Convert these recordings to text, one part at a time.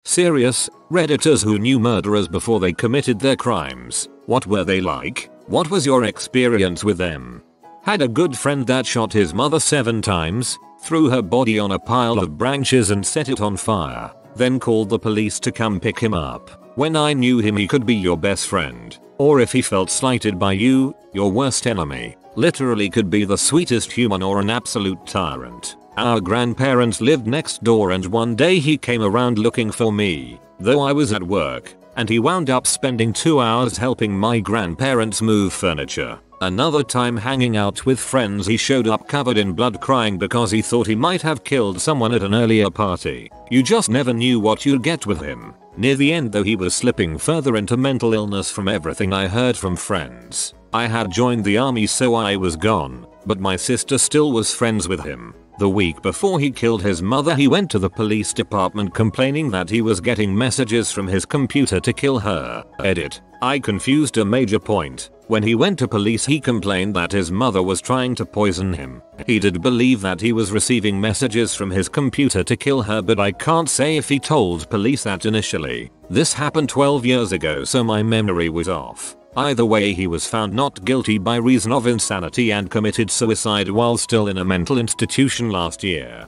Serious, Redditors who knew murderers before they committed their crimes. What were they like? What was your experience with them? Had a good friend that shot his mother 7 times, threw her body on a pile of branches and set it on fire, then called the police to come pick him up. When I knew him, he could be your best friend. Or if he felt slighted by you, your worst enemy. Literally could be the sweetest human or an absolute tyrant. Our grandparents lived next door and one day he came around looking for me, though I was at work, and he wound up spending 2 hours helping my grandparents move furniture. Another time hanging out with friends, he showed up covered in blood crying because he thought he might have killed someone at an earlier party. You just never knew what you'd get with him. Near the end though, he was slipping further into mental illness from everything I heard from friends. I had joined the army so I was gone, but my sister still was friends with him. The week before he killed his mother, he went to the police department complaining that he was getting messages from his computer to kill her. Edit. I confused a major point. When he went to police, he complained that his mother was trying to poison him. He did believe that he was receiving messages from his computer to kill her, but I can't say if he told police that initially. This happened 12 years ago, so my memory was off. Either way, he was found not guilty by reason of insanity and committed suicide while still in a mental institution last year.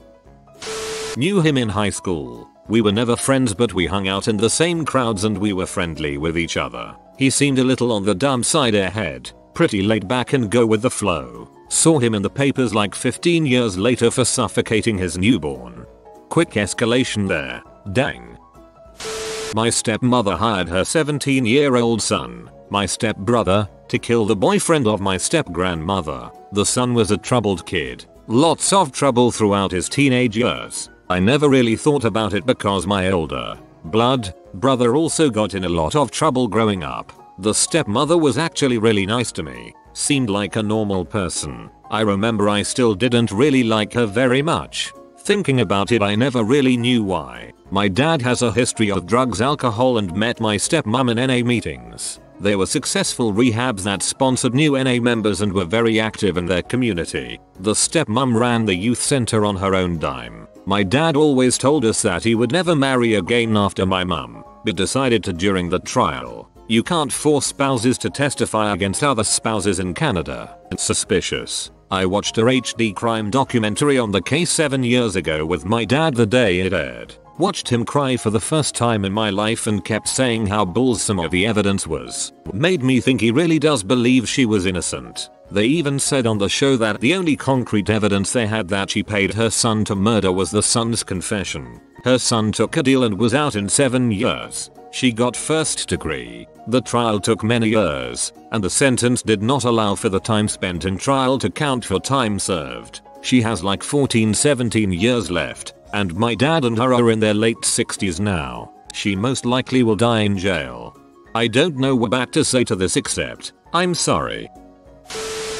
Knew him in high school. We were never friends, but we hung out in the same crowds and we were friendly with each other. He seemed a little on the dumb side ahead, pretty laid back and go with the flow. Saw him in the papers like 15 years later for suffocating his newborn. Quick escalation there. Dang. My stepmother hired her 17-year-old son, my stepbrother, to kill the boyfriend of my step-grandmother. The son was a troubled kid. Lots of trouble throughout his teenage years. I never really thought about it because my older blood brother also got in a lot of trouble growing up. The stepmother was actually really nice to me. Seemed like a normal person. I remember I still didn't really like her very much. Thinking about it, I never really knew why. My dad has a history of drugs, alcohol, and met my stepmom in NA meetings. They were successful rehabs that sponsored new NA members and were very active in their community. The stepmom ran the youth center on her own dime. My dad always told us that he would never marry again after my mum, but decided to during the trial. You can't force spouses to testify against other spouses in Canada. It's suspicious. I watched a HD crime documentary on the case 7 years ago with my dad the day it aired. Watched him cry for the first time in my life and kept saying how bullshit some of the evidence was. Made me think he really does believe she was innocent. They even said on the show that the only concrete evidence they had that she paid her son to murder was the son's confession. Her son took a deal and was out in 7 years. She got first degree. The trial took many years, and the sentence did not allow for the time spent in trial to count for time served. She has like 14-17 years left, and my dad and her are in their late 60s now. She most likely will die in jail. I don't know what to say to this except, I'm sorry.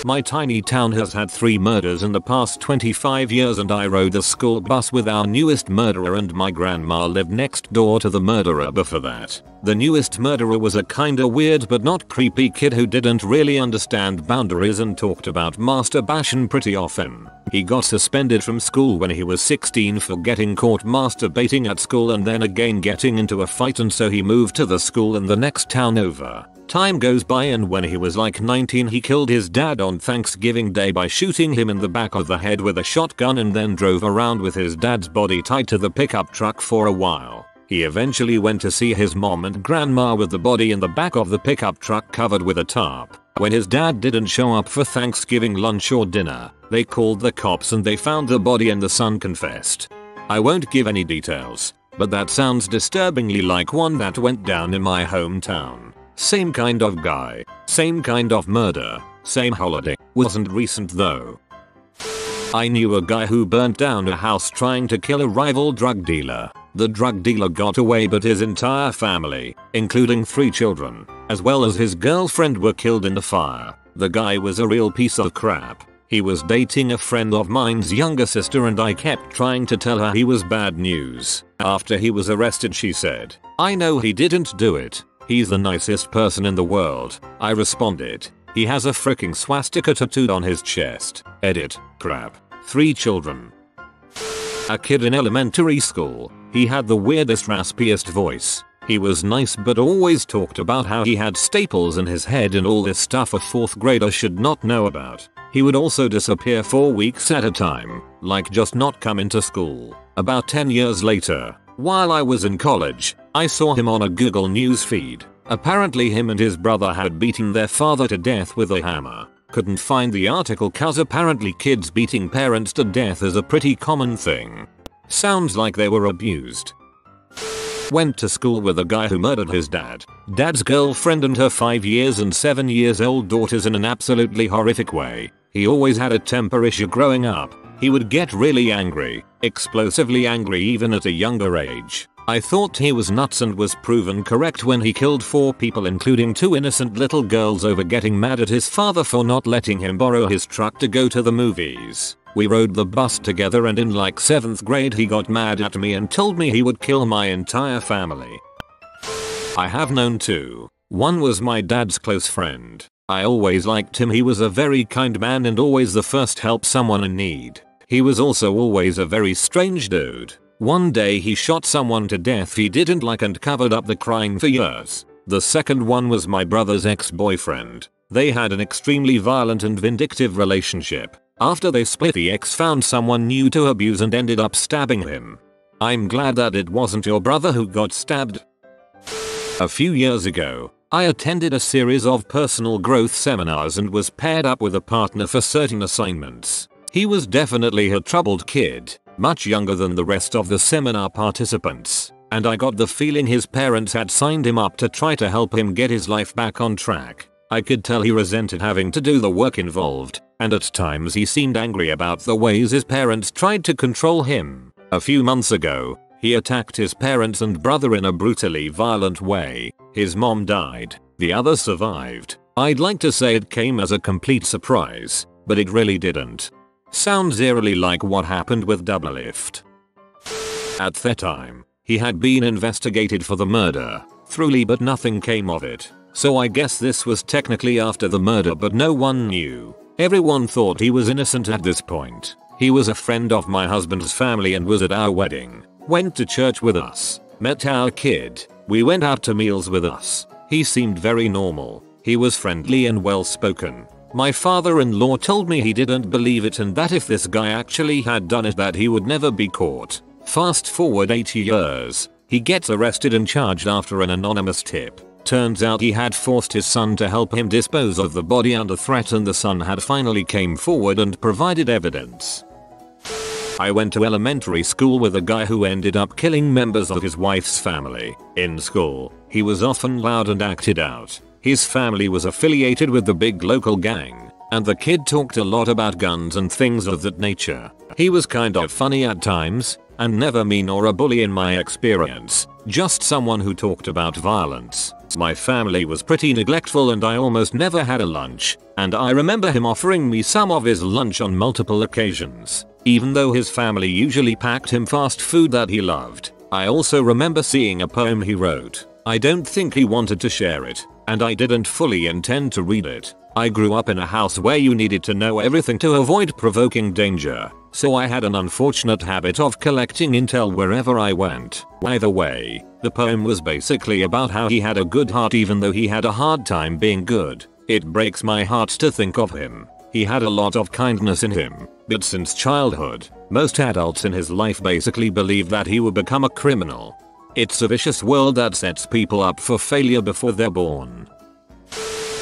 My tiny town has had 3 murders in the past 25 years and I rode the school bus with our newest murderer, and my grandma lived next door to the murderer before that. The newest murderer was a kinda weird but not creepy kid who didn't really understand boundaries and talked about masturbation pretty often. He got suspended from school when he was 16 for getting caught masturbating at school and then again getting into a fight, and so he moved to the school in the next town over. Time goes by and when he was like 19 he killed his dad on Thanksgiving Day by shooting him in the back of the head with a shotgun and then drove around with his dad's body tied to the pickup truck for a while. He eventually went to see his mom and grandma with the body in the back of the pickup truck covered with a tarp. When his dad didn't show up for Thanksgiving lunch or dinner, they called the cops and they found the body and the son confessed. I won't give any details, but that sounds disturbingly like one that went down in my hometown. Same kind of guy, same kind of murder, same holiday. Wasn't recent though. I knew a guy who burnt down a house trying to kill a rival drug dealer. The drug dealer got away but his entire family, including 3 children, as well as his girlfriend, were killed in the fire. The guy was a real piece of crap. He was dating a friend of mine's younger sister and I kept trying to tell her he was bad news. After he was arrested she said, "I know he didn't do it. He's the nicest person in the world." I responded, "He has a freaking swastika tattooed on his chest." Edit. Crap. 3 children. A kid in elementary school. He had the weirdest raspiest voice. He was nice but always talked about how he had staples in his head and all this stuff a 4th grader should not know about. He would also disappear for weeks at a time, like just not come into school. About 10 years later, while I was in college, I saw him on a Google News feed. Apparently him and his brother had beaten their father to death with a hammer. Couldn't find the article cause apparently kids beating parents to death is a pretty common thing. Sounds like they were abused. Went to school with a guy who murdered his dad's girlfriend and her 5 years and 7 years old daughters in an absolutely horrific way. He always had a temper issue growing up. He would get really angry, explosively angry even at a younger age. I thought he was nuts and was proven correct when he killed 4 people including 2 innocent little girls over getting mad at his father for not letting him borrow his truck to go to the movies. We rode the bus together and in like 7th grade he got mad at me and told me he would kill my entire family. I have known 2. One was my dad's close friend. I always liked him. He was a very kind man and always the first to help someone in need. He was also always a very strange dude. One day he shot someone to death he didn't like and covered up the crime for years. The second one was my brother's ex-boyfriend. They had an extremely violent and vindictive relationship. After they split, the ex found someone new to abuse and ended up stabbing him. I'm glad that it wasn't your brother who got stabbed. A few years ago, I attended a series of personal growth seminars and was paired up with a partner for certain assignments. He was definitely a troubled kid, much younger than the rest of the seminar participants, and I got the feeling his parents had signed him up to try to help him get his life back on track. I could tell he resented having to do the work involved, and at times he seemed angry about the ways his parents tried to control him. A few months ago, he attacked his parents and brother in a brutally violent way. His mom died, the other survived. I'd like to say it came as a complete surprise, but it really didn't. Sounds eerily like what happened with Doublelift. At that time, he had been investigated for the murder, thoroughly, but nothing came of it. So I guess this was technically after the murder, but no one knew. Everyone thought he was innocent at this point. He was a friend of my husband's family and was at our wedding. Went to church with us. Met our kid. We went out to meals with us. He seemed very normal. He was friendly and well spoken. My father-in-law told me he didn't believe it and that if this guy actually had done it that he would never be caught. Fast forward 8 years. He gets arrested and charged after an anonymous tip. Turns out he had forced his son to help him dispose of the body under threat and the son had finally came forward and provided evidence. I went to elementary school with a guy who ended up killing members of his wife's family. In school, he was often loud and acted out. His family was affiliated with the big local gang, and the kid talked a lot about guns and things of that nature. He was kind of funny at times, and never mean or a bully in my experience, just someone who talked about violence. My family was pretty neglectful and I almost never had a lunch, and I remember him offering me some of his lunch on multiple occasions, even though his family usually packed him fast food that he loved. I also remember seeing a poem he wrote. I don't think he wanted to share it, and I didn't fully intend to read it. I grew up in a house where you needed to know everything to avoid provoking danger, so I had an unfortunate habit of collecting intel wherever I went. Either way, the poem was basically about how he had a good heart even though he had a hard time being good. It breaks my heart to think of him. He had a lot of kindness in him, but since childhood, most adults in his life basically believe that he would become a criminal. It's a vicious world that sets people up for failure before they're born.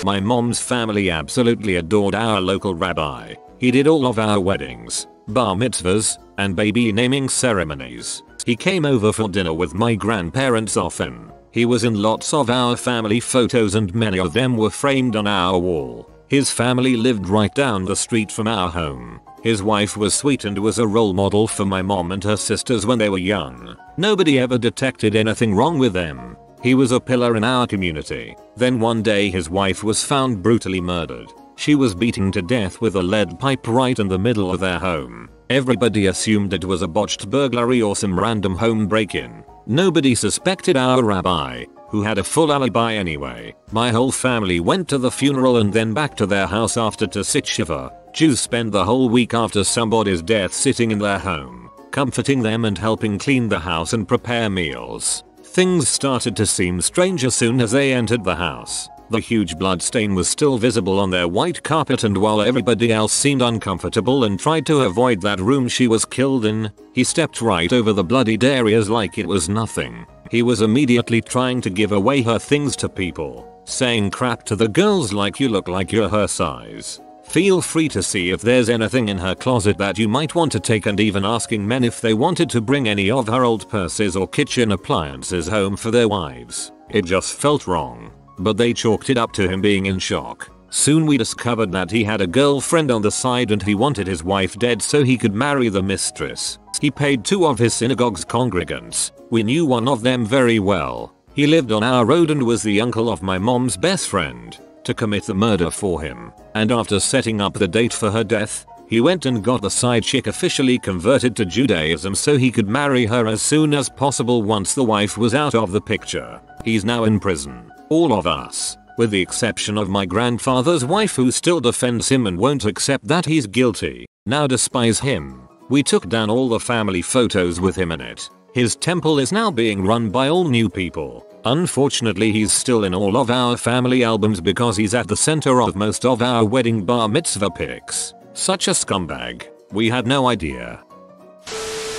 My mom's family absolutely adored our local rabbi. He did all of our weddings, bar mitzvahs, and baby naming ceremonies. He came over for dinner with my grandparents often. He was in lots of our family photos and many of them were framed on our wall. His family lived right down the street from our home. His wife was sweet and was a role model for my mom and her sisters when they were young. Nobody ever detected anything wrong with them. He was a pillar in our community. Then one day his wife was found brutally murdered. She was beaten to death with a lead pipe right in the middle of their home. Everybody assumed it was a botched burglary or some random home break-in. Nobody suspected our rabbi, who had a full alibi anyway. My whole family went to the funeral and then back to their house after to sit shiva. Jews spend the whole week after somebody's death sitting in their home. comforting them and helping clean the house and prepare meals. Things started to seem strange as soon as they entered the house. The huge blood stain was still visible on their white carpet, and while everybody else seemed uncomfortable and tried to avoid that room she was killed in, he stepped right over the bloodied areas like it was nothing. He was immediately trying to give away her things to people, saying crap to the girls like, "You look like you're her size. Feel free to see if there's anything in her closet that you might want to take," and even asking men if they wanted to bring any of her old purses or kitchen appliances home for their wives. It just felt wrong. But they chalked it up to him being in shock. Soon we discovered that he had a girlfriend on the side and he wanted his wife dead so he could marry the mistress. He paid 2 of his synagogue's congregants. We knew one of them very well. He lived on our road and was the uncle of my mom's best friend, to commit the murder for him. And after setting up the date for her death, he went and got the side chick officially converted to Judaism so he could marry her as soon as possible once the wife was out of the picture. He's now in prison. All of us, with the exception of my grandfather's wife who still defends him and won't accept that he's guilty, now despise him. We took down all the family photos with him in it. His temple is now being run by all new people. Unfortunately, he's still in all of our family albums because he's at the center of most of our wedding bar mitzvah pics. Such a scumbag. We had no idea.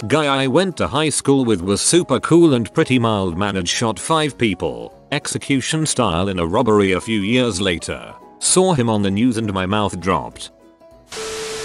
Guy I went to high school with was super cool and pretty mild-mannered, shot 5 people, execution style, in a robbery a few years later. Saw him on the news and my mouth dropped.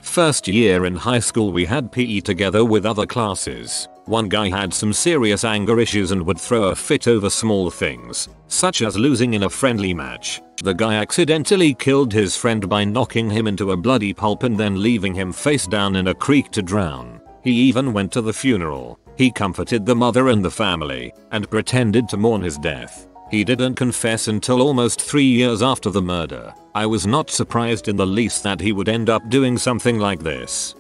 First year in high school we had PE together with other classes. One guy had some serious anger issues and would throw a fit over small things, such as losing in a friendly match. The guy accidentally killed his friend by knocking him into a bloody pulp and then leaving him face down in a creek to drown. He even went to the funeral. He comforted the mother and the family, and pretended to mourn his death. He didn't confess until almost 3 years after the murder. I was not surprised in the least that he would end up doing something like this.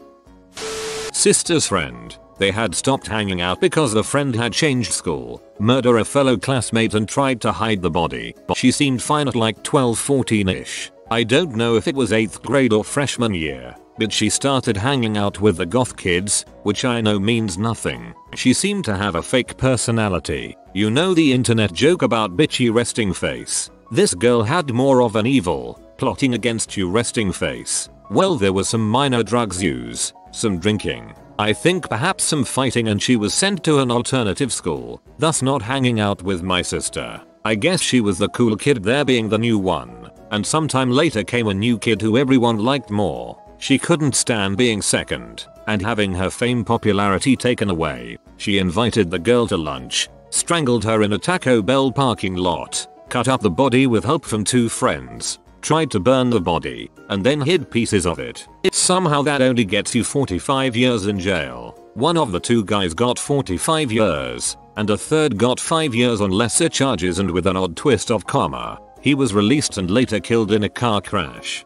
Sister's friend. They had stopped hanging out because the friend had changed school, murdered a fellow classmate and tried to hide the body. She seemed fine at like 12-14ish. I don't know if it was 8th grade or freshman year, but she started hanging out with the goth kids, which I know means nothing. She seemed to have a fake personality. You know the internet joke about bitchy resting face? This girl had more of an evil, plotting against you resting face. Well, there was some minor drugs use, some drinking, I think perhaps some fighting, and she was sent to an alternative school, thus not hanging out with my sister. I guess she was the cool kid there, being the new one. And sometime later came a new kid who everyone liked more. She couldn't stand being second, and having her fame popularity taken away, she invited the girl to lunch, strangled her in a Taco Bell parking lot, cut up the body with help from 2 friends, tried to burn the body, and then hid pieces of it. Somehow that only gets you 45 years in jail. One of the 2 guys got 45 years, and a third got 5 years on lesser charges, and with an odd twist of karma, he was released and later killed in a car crash.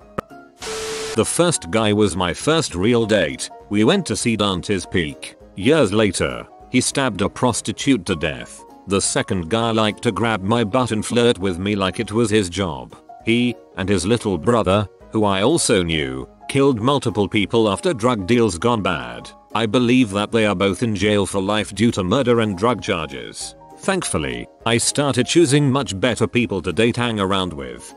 The first guy was my first real date. We went to see Dante's Peak. Years later, he stabbed a prostitute to death. The second guy liked to grab my butt and flirt with me like it was his job. He and his little brother, who I also knew, killed multiple people after drug deals gone bad. I believe that they are both in jail for life due to murder and drug charges. Thankfully, I started choosing much better people to date, hang around with.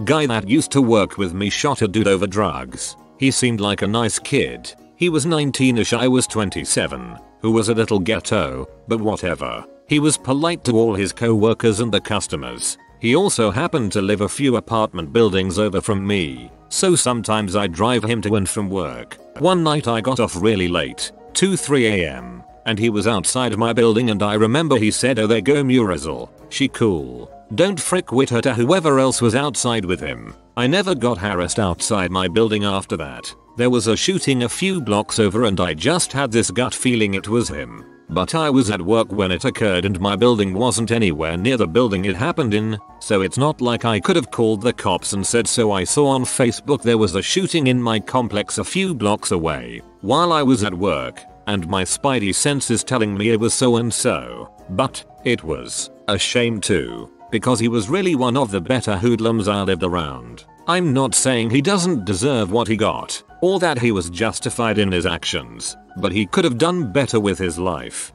Guy that used to work with me shot a dude over drugs. He seemed like a nice kid. He was 19ish, I was 27, who was a little ghetto, but whatever. He was polite to all his co-workers and the customers. He also happened to live a few apartment buildings over from me, so sometimes I'd drive him to and from work. One night I got off really late, 2-3 am, and he was outside my building, and I remember he said, "Oh, there go Murazel, she cool. Don't frick with her," to whoever else was outside with him. I never got harassed outside my building after that. There was a shooting a few blocks over and I just had this gut feeling it was him. But I was at work when it occurred and my building wasn't anywhere near the building it happened in, so it's not like I could have called the cops and said so. I saw on Facebook there was a shooting in my complex a few blocks away while I was at work, and my spidey sense is telling me it was so and so. But it was a shame too, because he was really one of the better hoodlums I lived around. I'm not saying he doesn't deserve what he got. or that he was justified in his actions, but he could have done better with his life.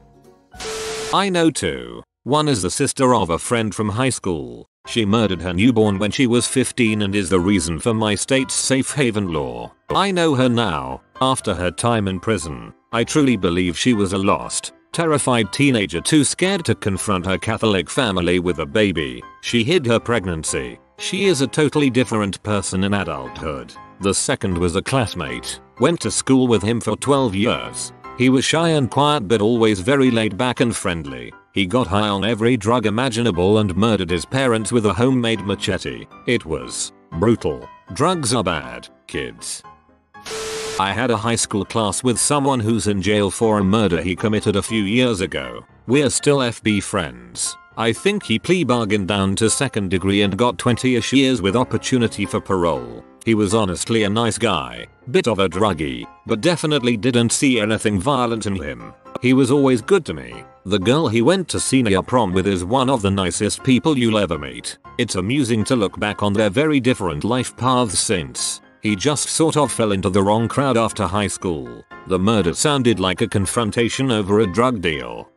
I know two. One is the sister of a friend from high school. She murdered her newborn when she was 15 and is the reason for my state's safe haven law. I know her now, after her time in prison. I truly believe she was a lost, terrified teenager too scared to confront her Catholic family with a baby. She hid her pregnancy. She is a totally different person in adulthood. The second was a classmate. Went to school with him for 12 years. He was shy and quiet but always very laid back and friendly. He got high on every drug imaginable and murdered his parents with a homemade machete. It was brutal. Drugs are bad, kids. I had a high school class with someone who's in jail for a murder he committed a few years ago. We're still FB friends. I think he plea bargained down to second degree and got 20-ish years with opportunity for parole. He was honestly a nice guy, bit of a druggie, but definitely didn't see anything violent in him. He was always good to me. The girl he went to senior prom with is one of the nicest people you'll ever meet. It's amusing to look back on their very different life paths since. He just sort of fell into the wrong crowd after high school. The murder sounded like a confrontation over a drug deal.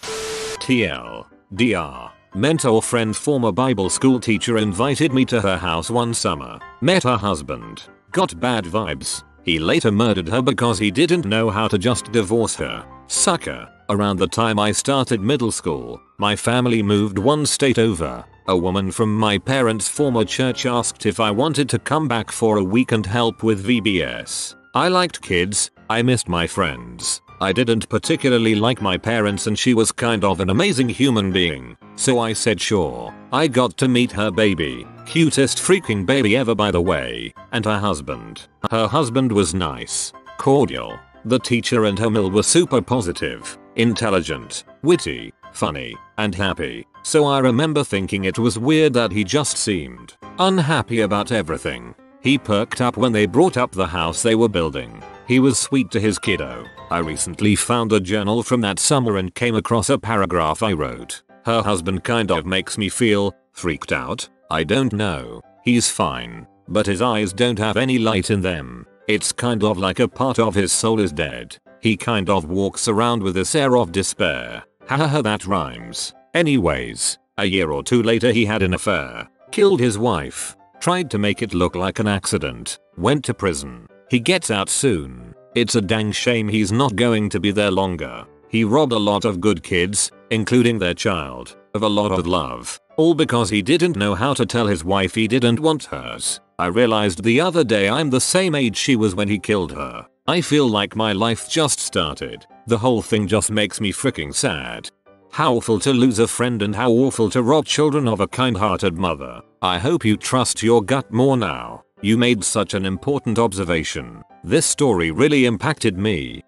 TL. DR. Mentor friend former Bible school teacher invited me to her house one summer. Met her husband. Got bad vibes. He later murdered her because he didn't know how to just divorce her. Sucker. Around the time I started middle school, my family moved one state over. A woman from my parents' former church asked if I wanted to come back for a week and help with VBS. I liked kids. I missed my friends. I didn't particularly like my parents and she was kind of an amazing human being, so I said sure. I got to meet her baby, cutest freaking baby ever by the way, and her husband. Her husband was nice, cordial. The teacher and her mill were super positive, intelligent, witty, funny, and happy, so I remember thinking it was weird that he just seemed unhappy about everything. He perked up when they brought up the house they were building. He was sweet to his kiddo. I recently found a journal from that summer and came across a paragraph I wrote. Her husband kind of makes me feel freaked out. I don't know. He's fine, but his eyes don't have any light in them. It's kind of like a part of his soul is dead. He kind of walks around with this air of despair. Haha, that rhymes. Anyways, a year or two later he had an affair. Killed his wife. Tried to make it look like an accident. Went to prison. He gets out soon. It's a dang shame he's not going to be there longer. He robbed a lot of good kids, including their child, of a lot of love. All because he didn't know how to tell his wife he didn't want hers. I realized the other day I'm the same age she was when he killed her. I feel like my life just started. The whole thing just makes me freaking sad. How awful to lose a friend and how awful to rob children of a kind-hearted mother. I hope you trust your gut more now. You made such an important observation. This story really impacted me.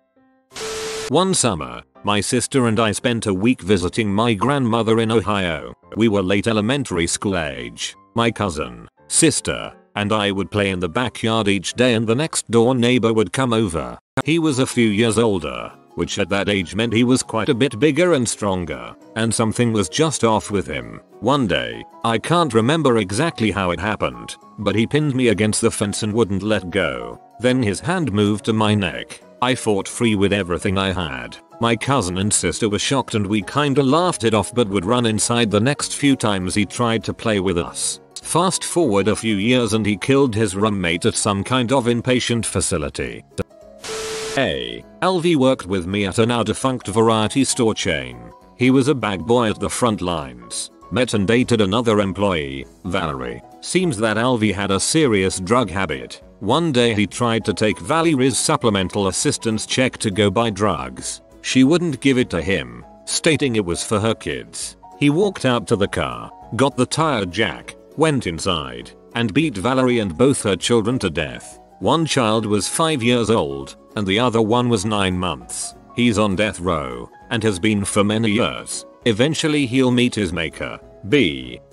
One summer, my sister and I spent a week visiting my grandmother in Ohio. We were late elementary school age. My cousin, sister, and I would play in the backyard each day and the next door neighbor would come over. He was a few years older, which at that age meant he was quite a bit bigger and stronger, and something was just off with him. One day, I can't remember exactly how it happened, but he pinned me against the fence and wouldn't let go. Then his hand moved to my neck. I fought free with everything I had. My cousin and sister were shocked and we kinda laughed it off but would run inside the next few times he tried to play with us. Fast forward a few years and he killed his roommate at some kind of inpatient facility. LV worked with me at a now defunct variety store chain. He was a bag boy at the front lines. Met and dated another employee, Valerie. Seems that LV had a serious drug habit. One day he tried to take Valerie's supplemental assistance check to go buy drugs. She wouldn't give it to him, stating it was for her kids. He walked out to the car, got the tire jack, went inside, and beat Valerie and both her children to death. One child was 5 years old, and the other one was 9 months. He's on death row, and has been for many years. Eventually he'll meet his maker.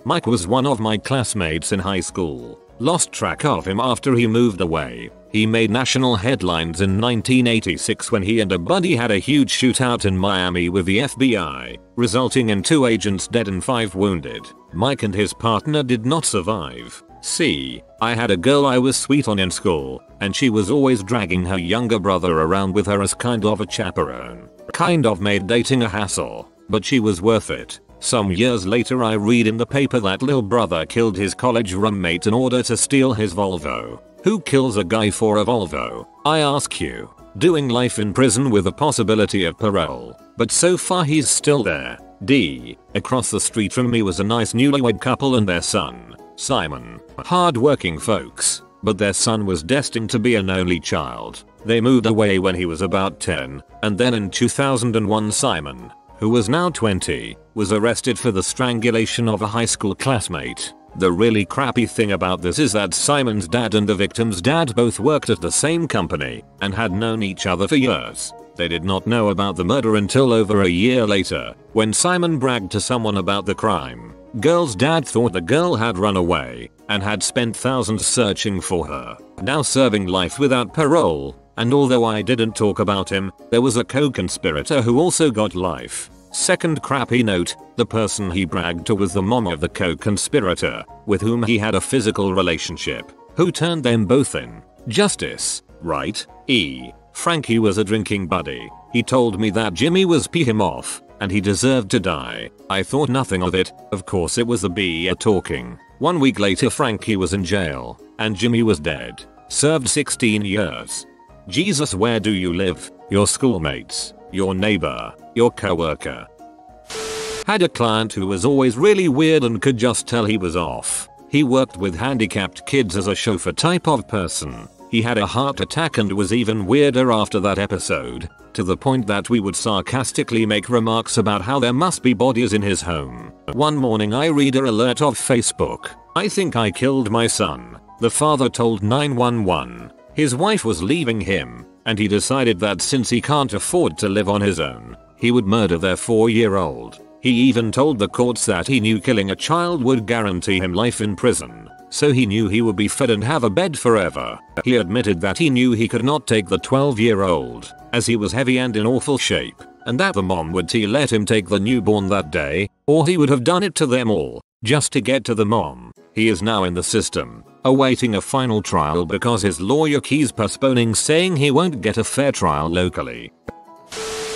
Mike was one of my classmates in high school. Lost track of him after he moved away. He made national headlines in 1986 when he and a buddy had a huge shootout in Miami with the FBI, resulting in 2 agents dead and 5 wounded. Mike and his partner did not survive. See, I had a girl I was sweet on in school, and she was always dragging her younger brother around with her as kind of a chaperone. Kind of made dating a hassle, but she was worth it. Some years later I read in the paper that little brother killed his college roommate in order to steal his Volvo. Who kills a guy for a Volvo? I ask you. Doing life in prison with a possibility of parole. But so far he's still there. D. Across the street from me was a nice newlywed couple and their son, Simon. Hard-working folks, but their son was destined to be an only child. They moved away when he was about 10, and then in 2001 Simon, who was now 20, was arrested for the strangulation of a high school classmate. The really crappy thing about this is that Simon's dad and the victim's dad both worked at the same company and had known each other for years. They did not know about the murder until over a year later, when Simon bragged to someone about the crime. Girl's dad thought the girl had run away and had spent thousands searching for her, now serving life without parole. And although I didn't talk about him, there was a co-conspirator who also got life. Second crappy note, the person he bragged to was the mom of the co-conspirator, with whom he had a physical relationship, who turned them both in. Justice, right? E. Frankie was a drinking buddy. He told me that Jimmy was pee him off, and he deserved to die. I thought nothing of it, of course it was the beer talking. 1 week later Frankie was in jail, and Jimmy was dead. Served 16 years. Jesus, where do you live? Your schoolmates, your neighbor, your coworker. Had a client who was always really weird and could just tell he was off. He worked with handicapped kids as a chauffeur type of person. He had a heart attack and was even weirder after that episode, to the point that we would sarcastically make remarks about how there must be bodies in his home. One morning I read an alert of Facebook. I think I killed my son. The father told 911. His wife was leaving him, and he decided that since he can't afford to live on his own, he would murder their 4-year-old. He even told the courts that he knew killing a child would guarantee him life in prison, so he knew he would be fed and have a bed forever. He admitted that he knew he could not take the 12-year-old, as he was heavy and in awful shape, and that the mom would let him take the newborn that day, or he would have done it to them all, just to get to the mom. He is now in the system, awaiting a final trial because his lawyer keeps postponing, saying he won't get a fair trial locally.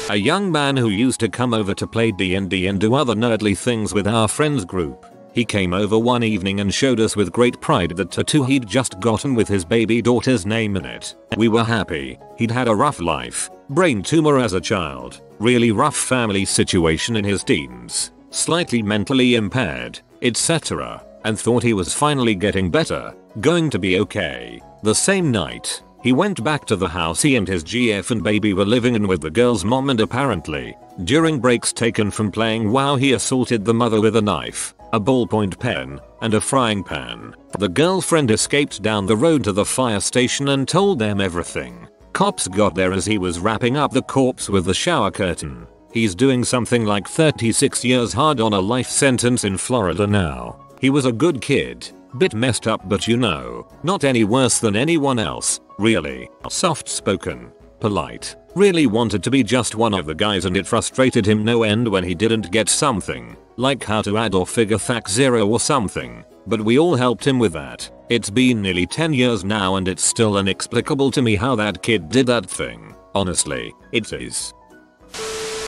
A young man who used to come over to play D&D and do other nerdly things with our friends group. He came over one evening and showed us with great pride the tattoo he'd just gotten with his baby daughter's name in it. We were happy. He'd had a rough life, brain tumor as a child, really rough family situation in his teens, slightly mentally impaired, etc., and thought he was finally getting better, going to be okay. The same night, he went back to the house he and his GF and baby were living in with the girl's mom, and apparently, during breaks taken from playing WoW, he assaulted the mother with a knife, a ballpoint pen, and a frying pan. The girlfriend escaped down the road to the fire station and told them everything. Cops got there as he was wrapping up the corpse with the shower curtain. He's doing something like 36 years hard on a life sentence in Florida now. He was a good kid. Bit messed up, but you know, not any worse than anyone else, really. Soft spoken, polite, really wanted to be just one of the guys, and it frustrated him no end when he didn't get something, like how to add or figure Thac 0 or something, but we all helped him with that. It's been nearly 10 years now and it's still inexplicable to me how that kid did that thing. Honestly, it is.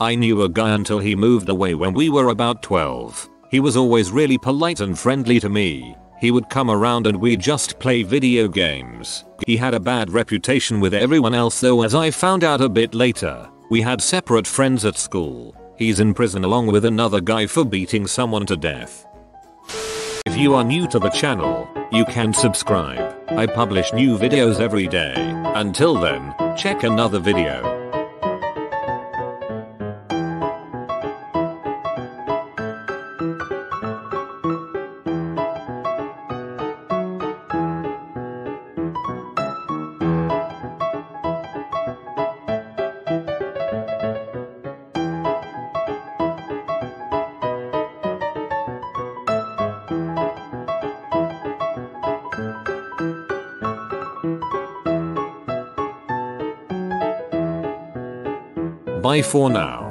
I knew a guy until he moved away when we were about 12. He was always really polite and friendly to me. He would come around and we'd just play video games. He had a bad reputation with everyone else though, as I found out a bit later. We had separate friends at school. He's in prison along with another guy for beating someone to death. If you are new to the channel, you can subscribe. I publish new videos every day. Until then, check another video. Bye for now.